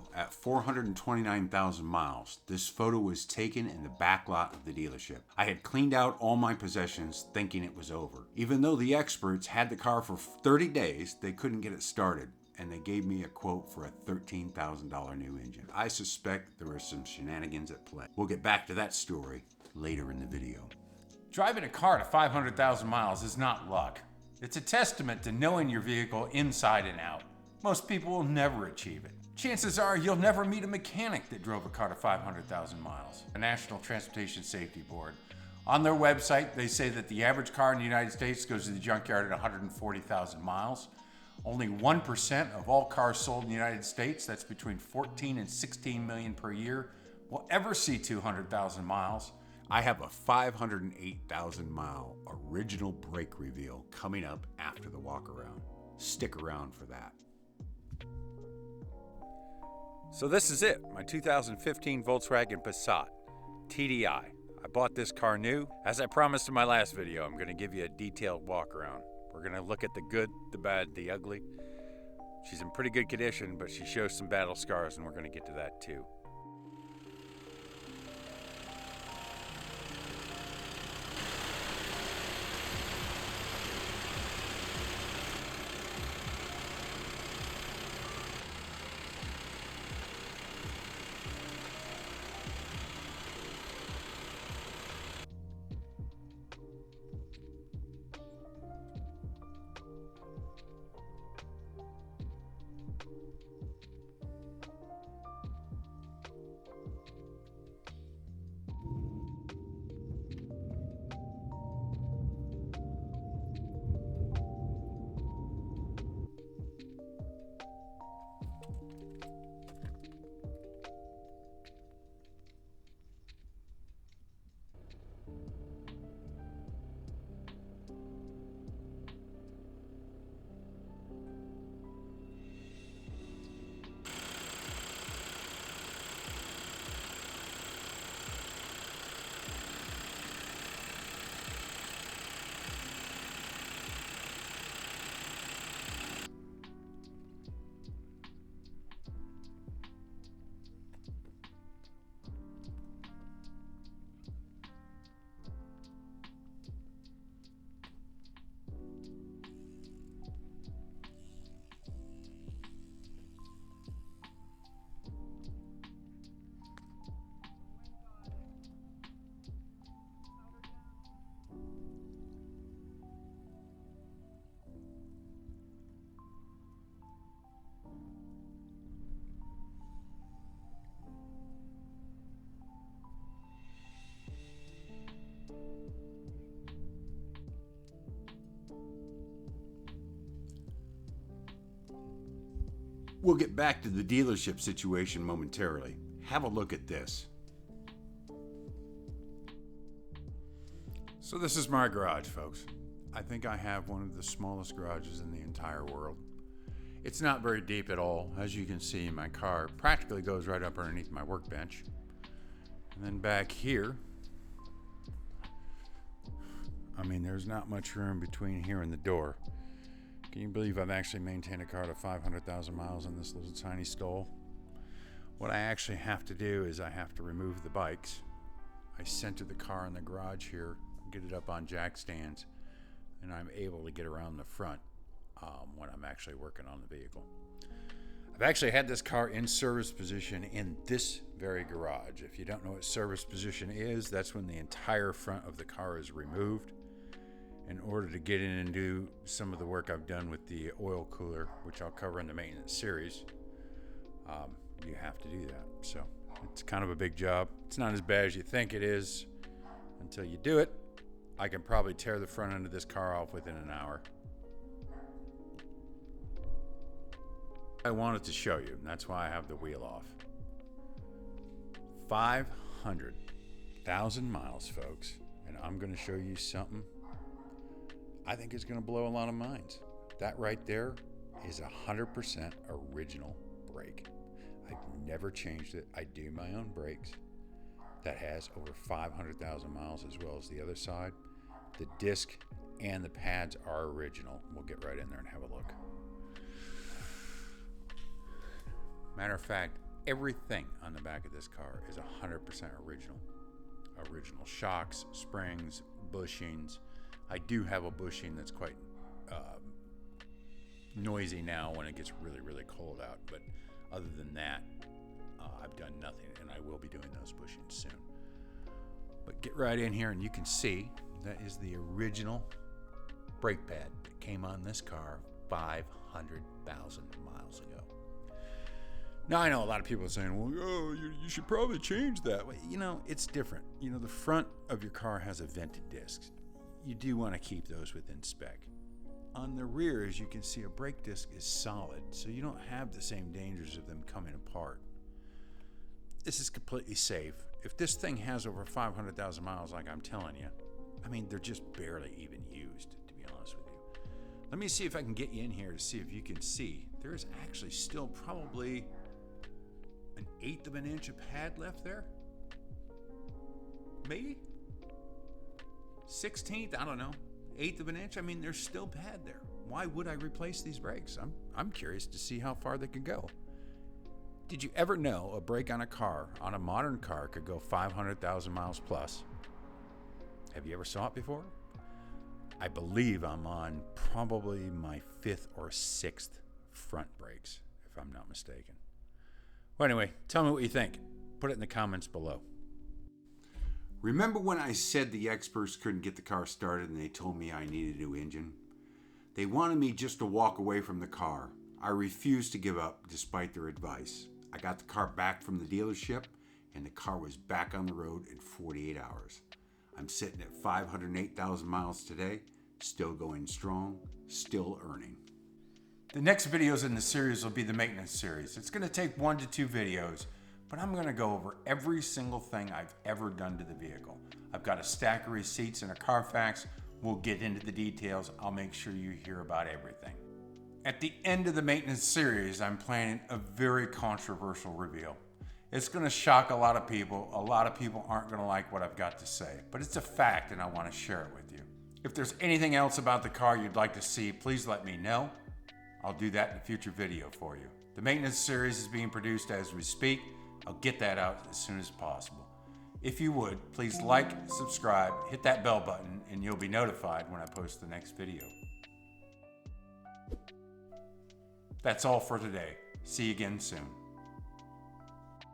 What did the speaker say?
ago at 429,000 miles. This photo was taken in the back lot of the dealership. I had cleaned out all my possessions thinking it was over. Even though the experts had the car for 30 days, they couldn't get it started, and they gave me a quote for a $13,000 new engine. I suspect there were some shenanigans at play. We'll get back to that story later in the video. Driving a car to 500,000 miles is not luck. It's a testament to knowing your vehicle inside and out. Most people will never achieve it. Chances are you'll never meet a mechanic that drove a car to 500,000 miles. The National Transportation Safety Board. On their website, they say that the average car in the United States goes to the junkyard at 140,000 miles. Only 1% of all cars sold in the United States, that's between 14 and 16 million per year, will ever see 200,000 miles. I have a 508,000 mile original brake reveal coming up after the walkaround. Stick around for that. So this is it, my 2015 Volkswagen Passat TDI. I bought this car new. As I promised in my last video, I'm going to give you a detailed walk around. We're going to look at the good, the bad, the ugly. She's in pretty good condition, but she shows some battle scars, and we're going to get to that too. We'll get back to the dealership situation momentarily. Have a look at this. So this is my garage, folks. I think I have one of the smallest garages in the entire world. It's not very deep at all. As you can see, my car practically goes right up underneath my workbench. And then back here, I mean, there's not much room between here and the door. Can you believe I've actually maintained a car to 500,000 miles in this little tiny stall? What I actually have to do is I have to remove the bikes. I center the car in the garage here, get it up on jack stands, and I'm able to get around the front when I'm actually working on the vehicle. I've actually had this car in service position in this very garage. If you don't know what service position is, that's when the entire front of the car is removed. In order to get in and do some of the work I've done with the oil cooler, which I'll cover in the maintenance series, you have to do that. So it's kind of a big job. It's not as bad as you think it is until you do it. I can probably tear the front end of this car off within an hour. I wanted to show you, and that's why I have the wheel off. 500,000 miles, folks, and I'm going to show you something I think is going to blow a lot of minds. That right there is 100% original brake. I've never changed it. I do my own brakes. That has over 500,000 miles, as well as the other side. The disc and the pads are original. We'll get right in there and have a look. Matter of fact, Everything on the back of this car is 100% original. Original shocks, springs, bushings. I do have a bushing that's quite noisy now when it gets really, really cold out. But other than that, I've done nothing, and I will be doing those bushings soon. But get right in here and you can see that is the original brake pad that came on this car 500,000 miles ago. Now, I know a lot of people are saying, well, you should probably change that. Well, you know, it's different. You know, the front of your car has a vented disc. You do want to keep those within spec. On the rear, as you can see, a brake disc is solid, so you don't have the same dangers of them coming apart. This is completely safe. If this thing has over 500,000 miles like I'm telling you, I mean, they're just barely even used, to be honest with you. Let me see if I can get you in here to see if you can see. There is actually still probably 1/8 of an inch of pad left there. Maybe 1/16, I don't know. 1/8 of an inch. I mean, there's still pad there. Why would I replace these brakes? I'm curious to see how far they could go. Did you ever know a brake on a car, on a modern car, could go 500,000 miles plus? Have you ever saw it before? I believe I'm on probably my 5th or 6th front brakes, if I'm not mistaken. Well, anyway, tell me what you think. Put it in the comments below. Remember when I said the experts couldn't get the car started and they told me I needed a new engine? They wanted me just to walk away from the car. I refused to give up despite their advice. I got the car back from the dealership and the car was back on the road in 48 hours. I'm sitting at 508,000 miles today, still going strong, still earning. The next videos in the series will be the maintenance series. It's going to take 1 to 2 videos, but I'm going to go over every single thing I've ever done to the vehicle. I've got a stack of receipts and a Carfax. We'll get into the details. I'll make sure you hear about everything. At the end of the maintenance series, I'm planning a very controversial reveal. It's going to shock a lot of people. A lot of people aren't going to like what I've got to say, but it's a fact and I want to share it with you. If there's anything else about the car you'd like to see, please let me know. I'll do that in a future video for you. The maintenance series is being produced as we speak. I'll get that out as soon as possible. If you would, please like, subscribe, hit that bell button, and you'll be notified when I post the next video. That's all for today. See you again soon.